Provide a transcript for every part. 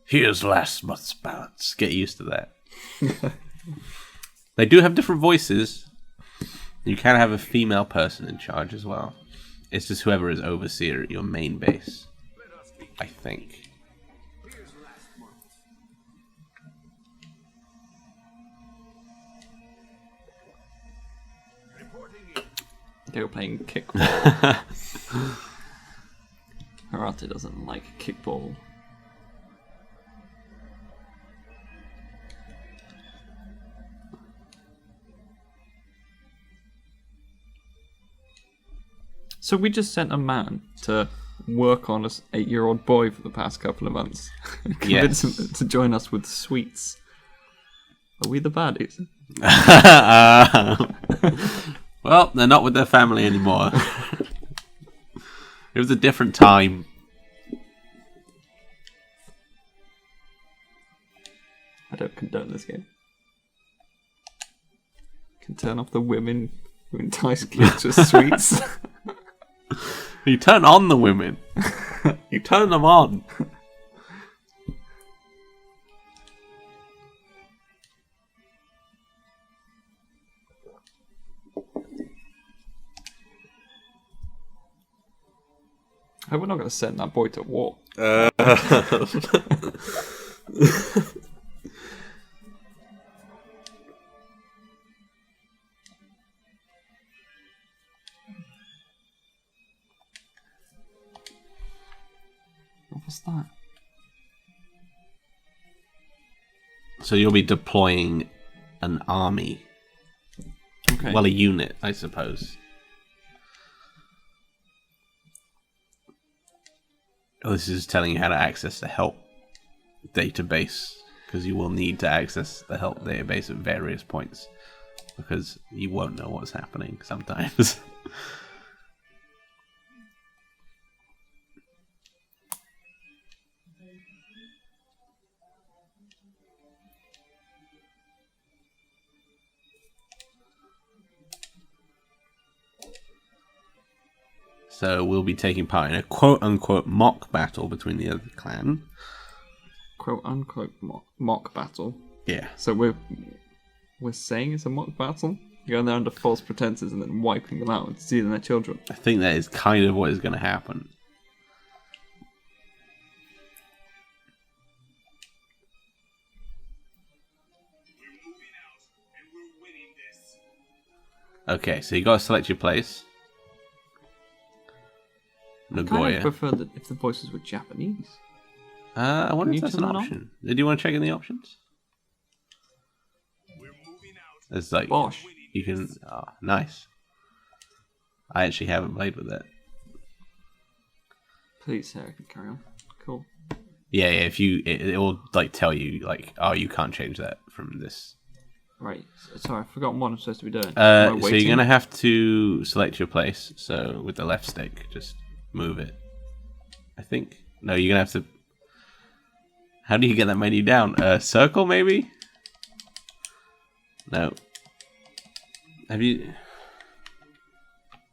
Here's last month's balance. Get used to that. They do have different voices. You can have a female person in charge as well. It's just whoever is overseer at your main base, I think. They were playing kickball. Harate doesn't like kickball. So we just sent a man to work on this 8-year-old boy for the past couple of months. Convince him to join us with sweets. Are we the baddies? Well, they're not with their family anymore. It was a different time. I don't condone this game. Can turn off the women who entice kids with sweets. You turn on the women. You turn them on. I hope we're not going to send that boy to war. What's that? So you'll be deploying an army. Okay. Well, a unit, I suppose. Oh, this is telling you how to access the help database, because you will need to access the help database at various points, because you won't know what's happening sometimes. So we'll be taking part in a quote-unquote mock battle between the other clan. Quote-unquote mock battle? Yeah. So we're saying it's a mock battle? Going there under false pretenses and then wiping them out and stealing their children? I think that is kind of what is going to happen. Okay, so you got to select your place. I kind of prefer that if the voices were Japanese. I wonder if that's an option. Do you want to check in the options? It's like Bosh. You can. Oh, nice. I actually haven't played with it. Please, Sarah, can carry on. Cool. Yeah. If it will like tell you like, oh, you can't change that from this. Right. Sorry, I've forgotten what I'm supposed to be doing. So you're gonna have to select your place. So with the left stick, just move it. I think. No, you're gonna have to. How do you get that menu down? Circle maybe? No. Have you?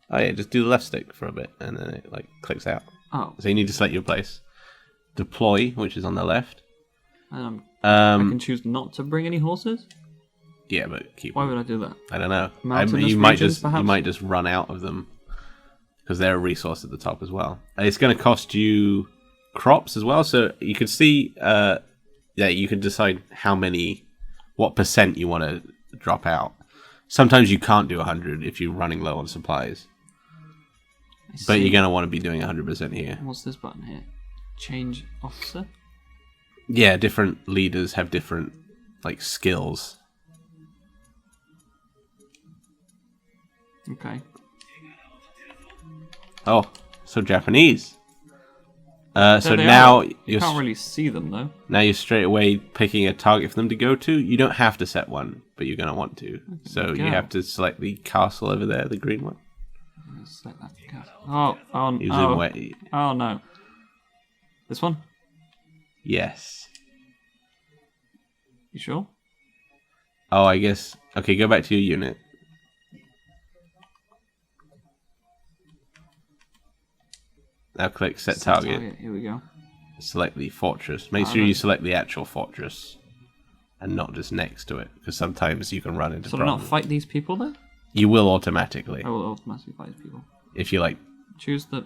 Oh yeah, just do the left stick for a bit, and then it like clicks out. Oh. So you need to select your place. Deploy, which is on the left. I can choose not to bring any horses. Yeah, but keep. Why would I do that? I don't know. Mountainous you might regions, just perhaps? you might just run out of them because they're a resource at the top as well. It's going to cost you crops as well, so you can see. Yeah, you can decide what percent you want to drop out. Sometimes you can't do 100 if you're running low on supplies. But you're going to want to be doing 100% here. What's this button here? Change officer? Yeah, different leaders have different like skills. Okay. Oh, so Japanese. So There now you can't really see them though. Now you're straight away picking a target for them to go to. You don't have to set one, but you're going to want to. So you have to select the castle over there, the green one. Select that castle. Oh no. This one? Yes. You sure? Oh, I guess. Okay, go back to your unit. Now click set target. Here we go. select the fortress. Make sure you select the actual fortress and not just next to it, because sometimes you can run into So problems. not fight these people then? You will automatically. I will automatically fight these people. If you like. Choose the.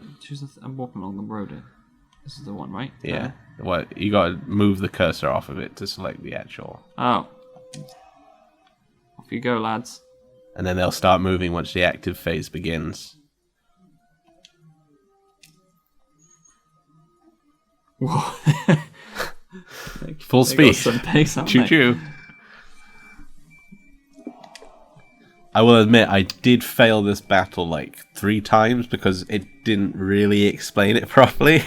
I'm walking along the road here. This is the one, right? Yeah. Well, you got to move the cursor off of it to select the actual. Oh. Off you go, lads. And then they'll start moving once the active phase begins. Whoa. Full speed. Choo choo. I will admit, I did fail this battle like 3 times because it didn't really explain it properly.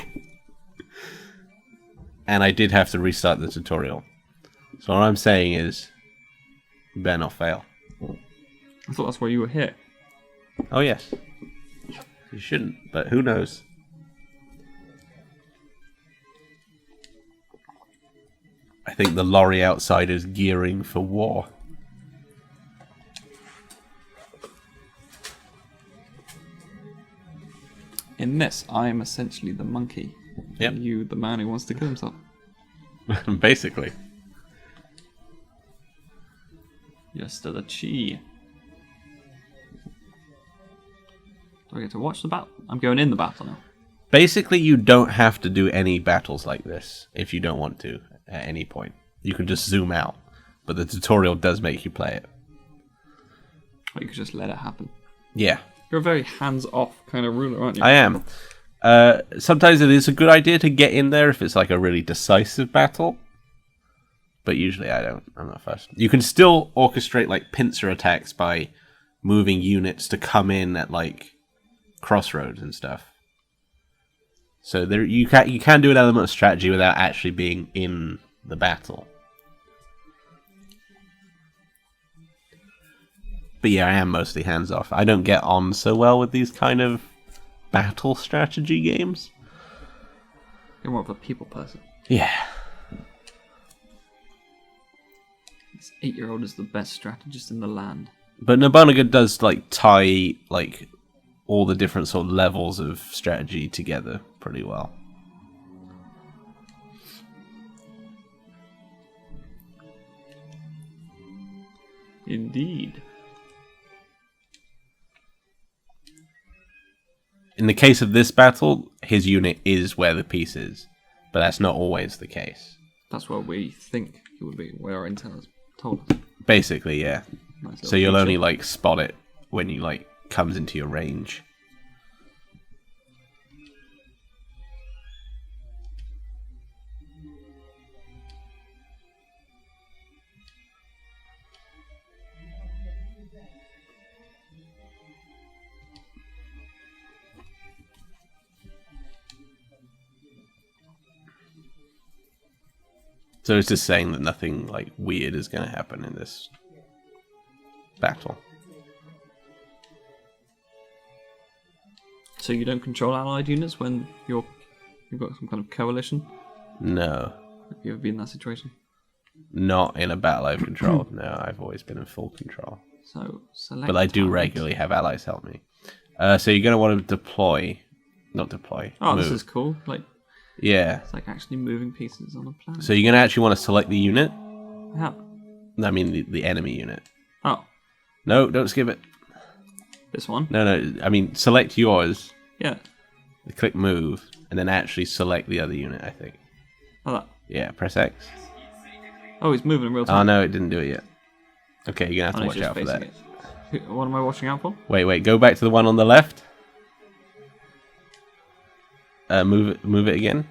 And I did have to restart the tutorial. So what I'm saying is, you better not fail. I thought that's why you were here. Oh yes. You shouldn't, but who knows? I think the lorry outside is gearing for war. In this, I am essentially the monkey. Yep. And you, the man who wants to kill himself. Basically. Yes, to the chi. Do I get to watch the battle? I'm going in the battle now. Basically, you don't have to do any battles like this if you don't want to at any point. You can just zoom out, but the tutorial does make you play it. Or you could just let it happen. Yeah. You're a very hands-off kind of ruler, aren't you? I am. Sometimes it is a good idea to get in there if it's like a really decisive battle. But usually I don't. I'm not fussed. You can still orchestrate like pincer attacks by moving units to come in at like crossroads and stuff. So there you can do an element of strategy without actually being in the battle. But yeah, I am mostly hands off. I don't get on so well with these kind of battle strategy games. You're more of a people person. Yeah. This 8-year-old is the best strategist in the land. But Nobunaga does like tie like all the different sort of levels of strategy together pretty well. Indeed. In the case of this battle, his unit is where the piece is, but that's not always the case. That's what we think it would be, where our intel has told us. Basically, yeah. Nice So you'll feature. only like spot it when you like comes into your range. So it's just saying that nothing like weird is going to happen in this battle. So you don't control allied units when you've got some kind of coalition? No, Have you ever been in that situation? not in a battle I've controlled. No, I've always been in full control. So select. But I do target. regularly have allies help me. So you're going to want to deploy, not deploy. Oh, move. this is cool. Like Yeah. it's like actually moving pieces on a plan. So you're going to actually want to select the unit. How? I mean the enemy unit. Oh, No, don't skip it. this one. No. I mean select yours. Yeah. Click move, and then actually select the other unit. I think. Oh, that. Yeah. Press X. Oh, he's moving in real time. Oh no, it didn't do it yet. Okay, you're gonna have Oh, to he's watch just out for that. facing it. What am I watching out for? Wait. Go back to the one on the left. Move it again.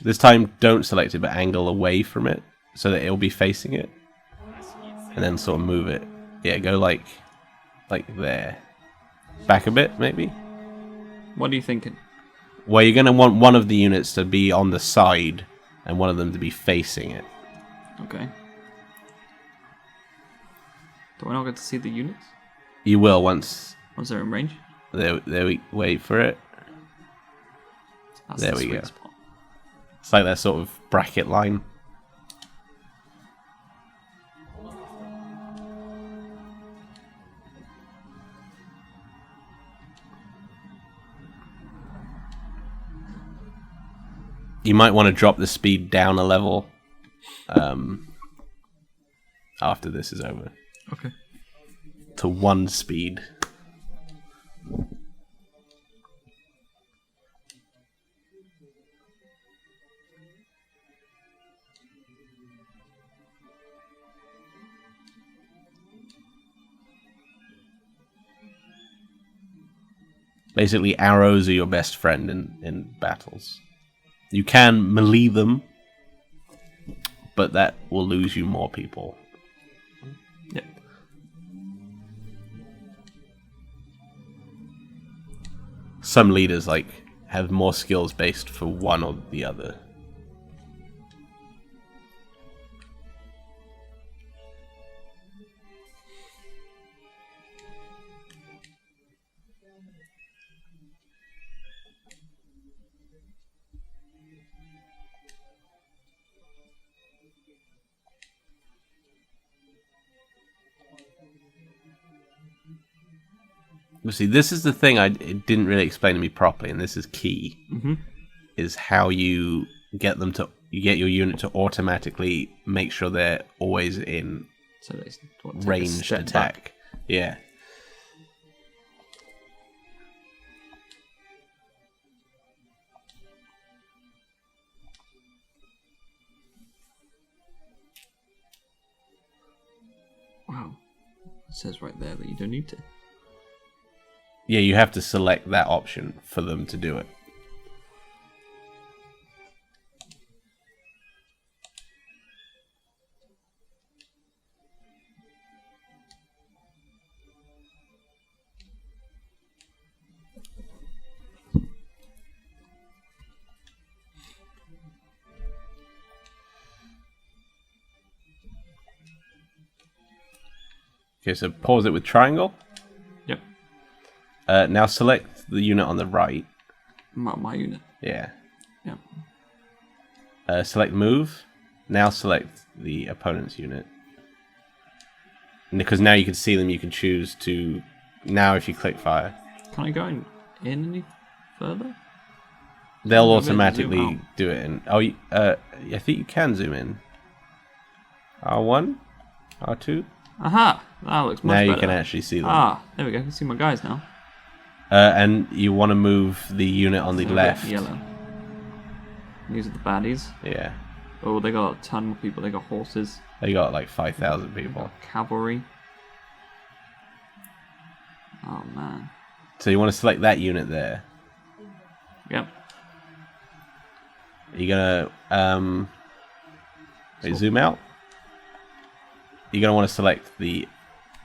This time, don't select it, but angle away from it so that it'll be facing it, and then sort of move it. Yeah, go like there. Back a bit, maybe. What are you thinking? Well, you're gonna want one of the units to be on the side, and one of them to be facing it. Okay. Do I not get to see the units You will once. once they're in range? There we wait for it. That's There the we sweet go. spot. It's like that sort of bracket line. You might want to drop the speed down a level after this is over. Okay. To 1 speed. Basically, arrows are your best friend in battles. You can melee them, but that will lose you more people. Yep. Some leaders have more skills based for one or the other. See, this is the thing it didn't really explain to me properly, and this is key. Mm-hmm. Is how you get your unit to automatically make sure they're always in ranged attack. Back. Yeah. Wow. It says right there that you don't need to. Yeah, you have to select that option for them to do it. Okay, so pause it with triangle. Yep. Now select the unit on the right. My unit. Yeah. Yep. Select move. Now select the opponent's unit. Because now you can see them, you can choose to... Now if you click fire. Can I go in any further? They'll automatically do it. I think you can zoom in. R1? R2? Aha! That looks much better. Now you can actually see them. Ah, there we go. I can see my guys now. And you want to move the unit on the left. Yellow. These are the baddies. Yeah. Oh, they got a ton more people. They got horses. They got like 5,000 people. Cavalry. Oh, man. So you want to select that unit there. Yep. Are you going to zoom out? You're going to want to select the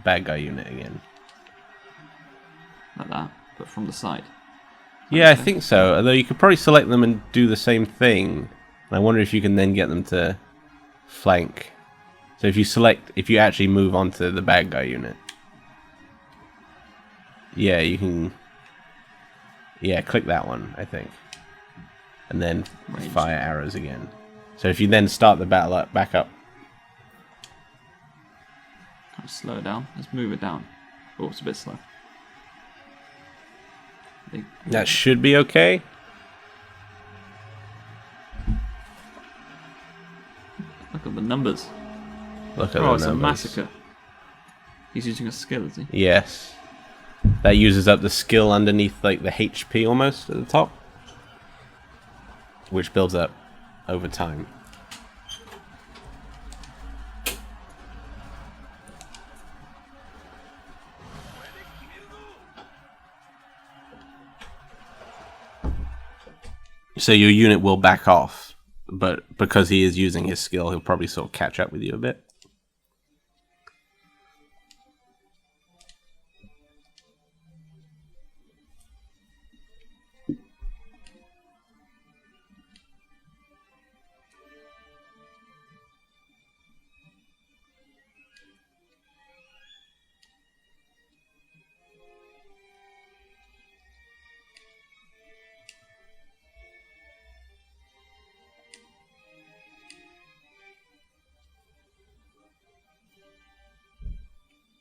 bad guy unit again. Like that, but from the side. Yeah, I think so. Although you could probably select them and do the same thing. And I wonder if you can then get them to flank. So if you actually move onto the bad guy unit. Yeah, you can... Yeah, click that one, I think. And then fire arrows again. So if you then start the battle up, back up. Kind of slow it down. Let's move it down. Oh, it's a bit slow. That should be okay. Look at the numbers. Look at the numbers. It's a massacre. He's using a skill, is he? Yes. That uses up the skill underneath like the HP almost at the top. Which builds up over time. So your unit will back off, but because he is using his skill, he'll probably sort of catch up with you a bit.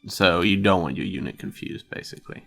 So you don't want your unit confused, basically.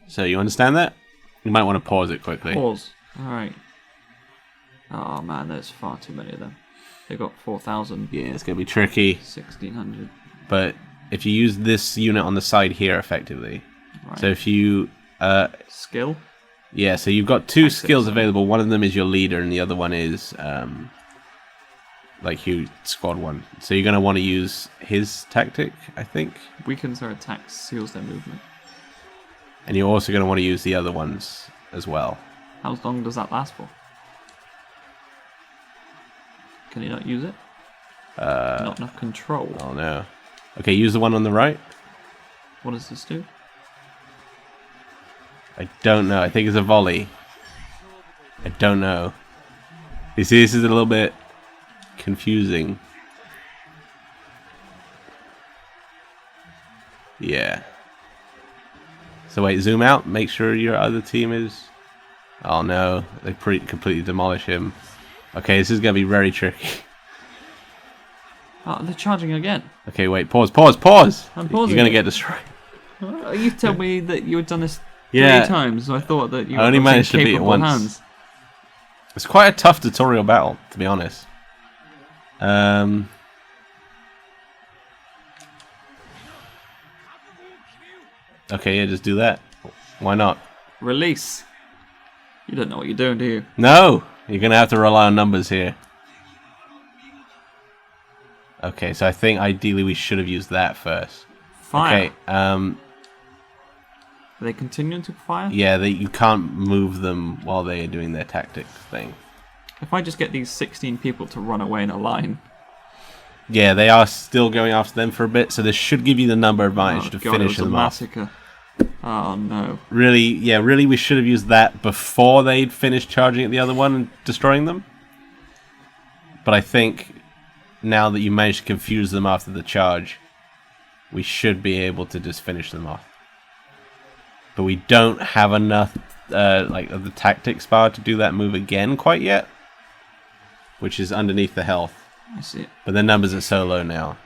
So you understand that? You might want to pause it quickly. Pause. Alright. Oh man, there's far too many of them. They got 4,000. Yeah, it's going to be tricky. 1,600. But if you use this unit on the side here effectively. Right. So if you... Skill? Yeah, so you've got two skills available. One of them is your leader and the other one is... like squad 1. So you're going to want to use his tactic, I think. Weakens their attacks, seals their movement. And you're also going to want to use the other ones as well. How long does that last for? Can you not use it? Not enough control. Oh no. Okay, use the one on the right. What does this do? I don't know. I think it's a volley. I don't know. You see, this is a little bit confusing. Yeah. So wait, zoom out. Make sure your other team is... Oh no, they completely demolish him. Okay, this is going to be very tricky. Oh, they're charging again. Okay, wait, pause, pause, pause! I'm pausing. You're going to get destroyed. You told me that you had done this 3 times, so I thought that you only managed to beat it once. Hands. It's quite a tough tutorial battle, to be honest. Okay, yeah, just do that. Why not? Release. You don't know what you're doing, do you? No! You're going to have to rely on numbers here. Okay, so I think ideally we should have used that first. Fire. Okay, Are they continuing to fire? Yeah, you can't move them while they are doing their tactics thing. If I just get these 16 people to run away in a line... Yeah, they are still going after them for a bit, so this should give you the number advantage to finish them off. Massacre. Oh no. Really we should have used that before they'd finished charging at the other one and destroying them. But I think now that you managed to confuse them after the charge, we should be able to just finish them off. But we don't have enough of the tactics bar to do that move again quite yet, which is underneath the health. I see it. But their numbers are so low now.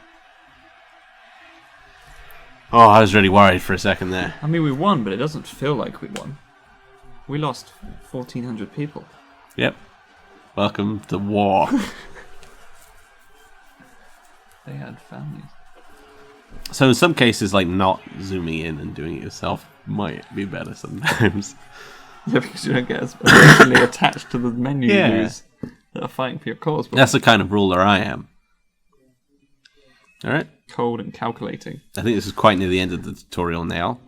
Oh, I was really worried for a second there. I mean, we won, but it doesn't feel like we won. We lost 1,400 people. Yep. Welcome to war. They had families. So in some cases, like, not zooming in and doing it yourself might be better sometimes. Yeah, because you don't get as emotionally attached to the menu menus that are fighting for your cause. That's the kind of ruler I am. Alright. Cold and calculating. I think this is quite near the end of the tutorial now.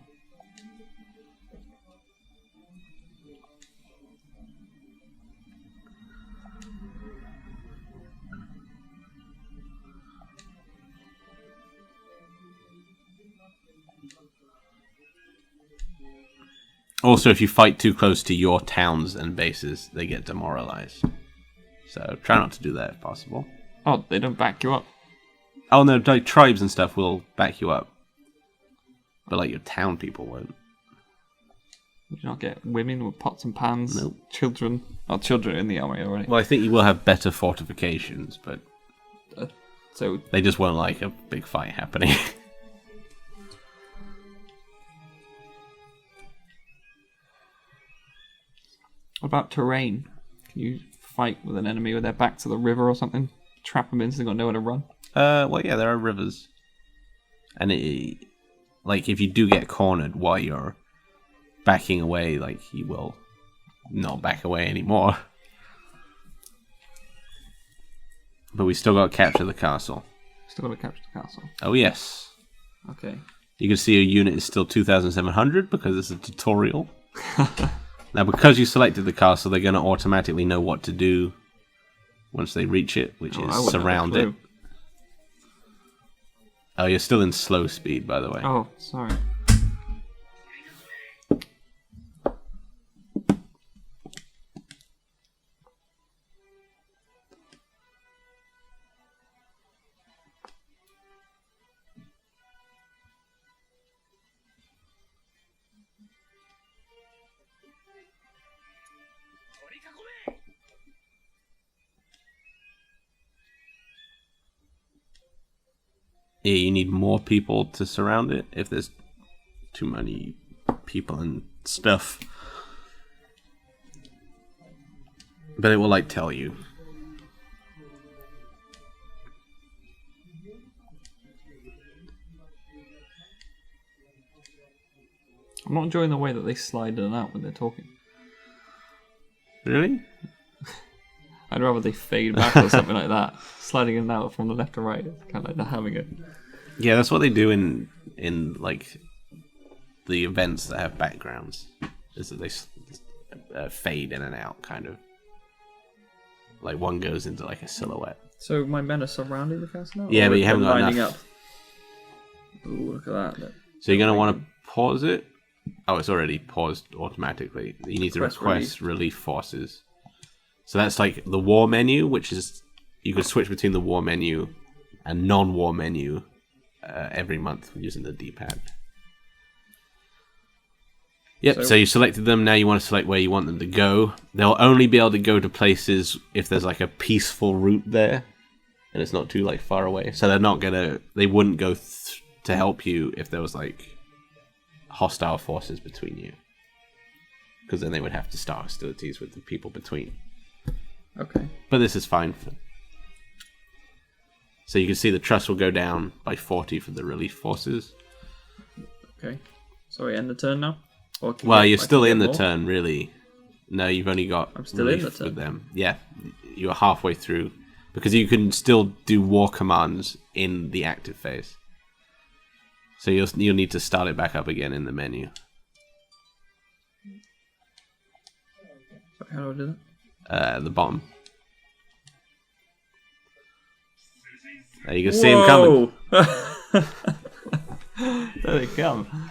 Also, if you fight too close to your towns and bases, they get demoralized. So try not to do that if possible. Oh, they don't back you up? Oh no, like tribes and stuff will back you up. But like your town people won't. Would you not get women with pots and pans? Nope. Children? Oh, children in the army already. Well, I think you will have better fortifications, but so they just won't like a big fight happening. What about terrain? Can you fight with an enemy with their back to the river or something? Trap them in so they've got nowhere to run? Well, yeah, there are rivers. And like, if you do get cornered while you're backing away, like, you will not back away anymore. But we still got to capture the castle. Still got to capture the castle. Oh, yes. Okay. You can see a unit is still 2,700 because it's a tutorial. Now, because you selected the castle, they're going to automatically know what to do once they reach it, which is surround it. Oh, you're still in slow speed, by the way. Oh, sorry. Yeah, you need more people to surround it if there's too many people and stuff. But it will like tell you. I'm not enjoying the way that they slide in and out when they're talking. Really? I'd rather they fade back or something like that. Sliding in and out from the left to right. It's kind of like they're having it. Yeah, that's what they do in like the events that have backgrounds. Is that they fade in and out, kind of. Like one goes into like a silhouette. So my men are surrounding the castle now? Yeah, but you haven't got lining enough. Up. Ooh, look at that. So you're going to want to pause it. Oh, it's already paused automatically. You need to request relief forces. So that's like the war menu, which is... You can switch between the war menu and non-war menu every month using the D-pad. Yep, so you selected them. Now you want to select where you want them to go. They'll only be able to go to places if there's like a peaceful route there. And it's not too like far away. So they're not going to... They wouldn't go to help you if there was like hostile forces between you. Because then they would have to start hostilities with the people between. Okay. But this is fine. So you can see the trust will go down by 40 for the relief forces. Okay. So we end the turn now? Well, you're still in the turn, really. No, you've only got I'm still in the turn with them. Yeah, you're halfway through. Because you can still do war commands in the active phase. So you'll need to start it back up again in the menu. How do I do that? At the bottom. There you can see him coming. There they come.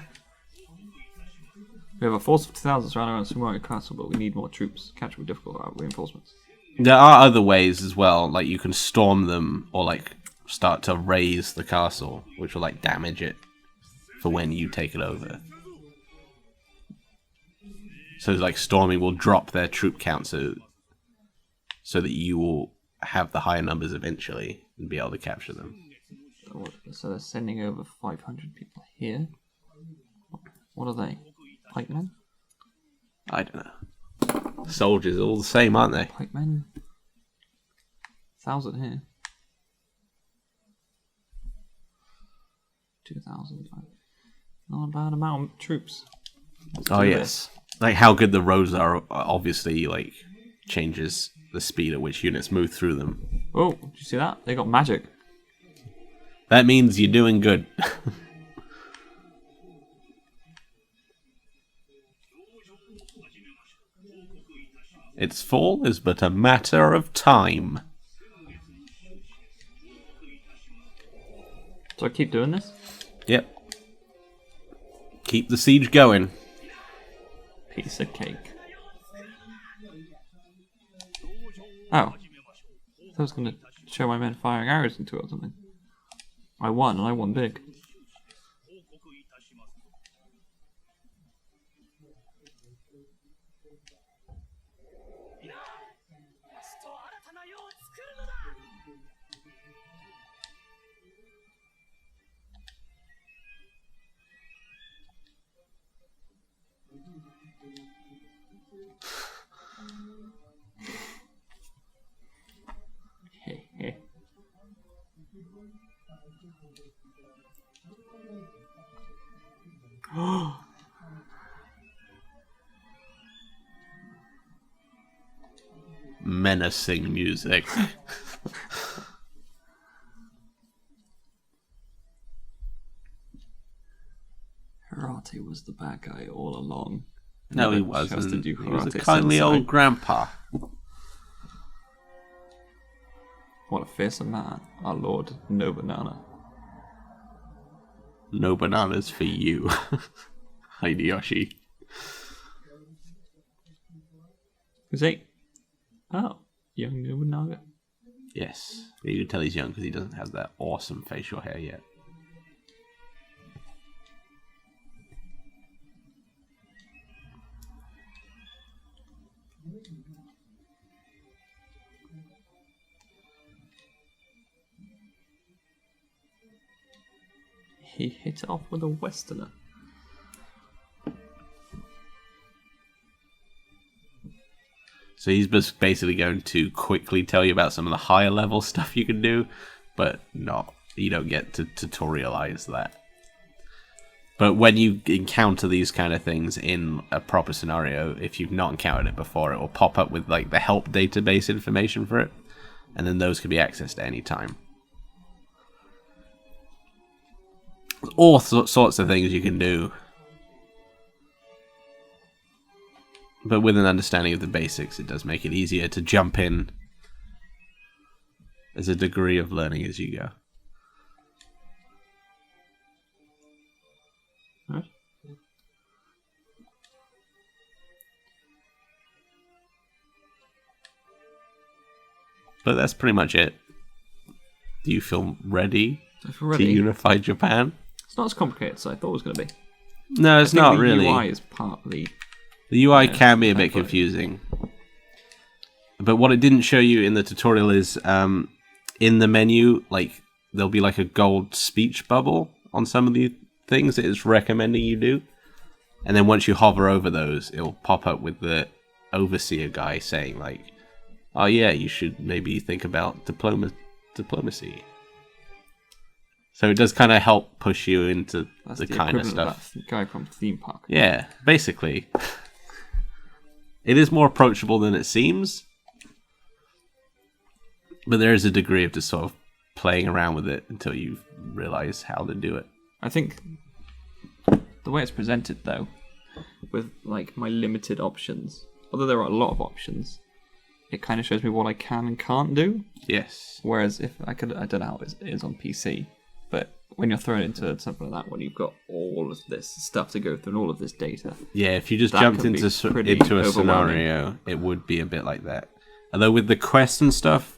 We have a force of 2,000 surrounding around Sumaru Castle, but we need more troops. Catch with difficult reinforcements. There are other ways as well, like you can storm them or like start to raise the castle, which will like damage it for when you take it over. So like storming will drop their troop count so that you will have the higher numbers eventually and be able to capture them. So they're sending over 500 people here. What are they? Pikemen? I don't know. Soldiers are all the same, aren't they? Pikemen. 1,000 here. 2,000. Not a bad amount of troops. Oh yes. Like how good the roads are obviously like changes the speed at which units move through them. Oh, did you see that? They got magic. That means you're doing good. Its fall is but a matter of time. So I keep doing this? Yep. Keep the siege going. Piece of cake. Oh. I was going to show my men firing arrows into it or something. I won, and I won big. Menacing music. Karate was the bad guy all along. No, he wasn't. He was a kindly old grandpa. What a fearsome man, our Lord Nobunaga. No bananas for you, Hideyoshi. Who's he? Oh, young Nobunaga. Yes, you can tell he's young because he doesn't have that awesome facial hair yet. he hit it off with a Westerner. So he's just basically going to quickly tell you about some of the higher level stuff you can do, but you don't get to tutorialize that. But when you encounter these kind of things in a proper scenario, if you've not encountered it before, it will pop up with like the help database information for it, and then those can be accessed at any time. All sorts of things you can do. But with an understanding of the basics, it does make it easier to jump in. There's a degree of learning as you go. Right. But that's pretty much it. Do you feel ready to unify Japan? It's not as complicated as I thought it was going to be. No, it's not really. The UI is partly... The UI can be a bit confusing. But what it didn't show you in the tutorial is in the menu, like there'll be like a gold speech bubble on some of the things that it's recommending you do. And then once you hover over those, it'll pop up with the overseer guy saying like, oh yeah, you should maybe think about diplomacy. So it does kind of help push you into the kind of stuff. That guy from Theme Park. Yeah, basically. It is more approachable than it seems. But there is a degree of just sort of playing around with it until you realize how to do it. I think the way it's presented, though, with like my limited options, although there are a lot of options, it kind of shows me what I can and can't do. Yes. Whereas if I don't know how it is on PC, but when you're thrown into something like that, when you've got all of this stuff to go through and all of this data. Yeah, if you just jumped into a scenario, it would be a bit like that. Although with the quests and stuff,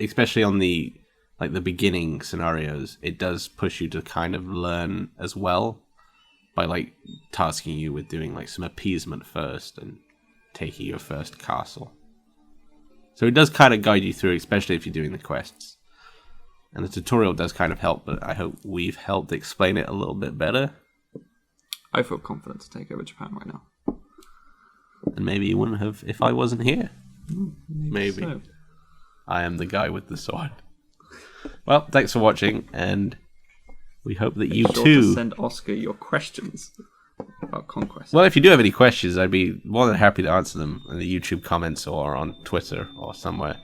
especially on the beginning scenarios, it does push you to kind of learn as well by like tasking you with doing like some appeasement first and taking your first castle. So it does kind of guide you through, especially if you're doing the quests. And the tutorial does kind of help, but I hope we've helped explain it a little bit better. I feel confident to take over Japan right now. And maybe you wouldn't have if I wasn't here. Maybe. So. I am the guy with the sword. Well, thanks for watching, and we hope that you sure too... to send Oscar your questions about Conquest. Well, if you do have any questions, I'd be more than happy to answer them in the YouTube comments or on Twitter or somewhere.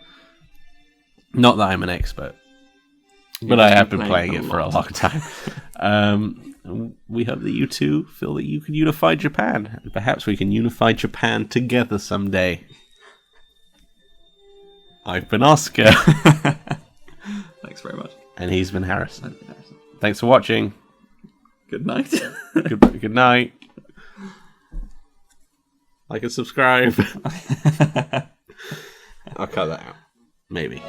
Not that I'm an expert. But I have been playing it for a long time. We hope that you too feel that you can unify Japan. And perhaps we can unify Japan together someday. I've been Oscar. Thanks very much. And he's been Harrison. Thanks for watching. Good night. Good night. Like and subscribe. I'll cut that out. Maybe.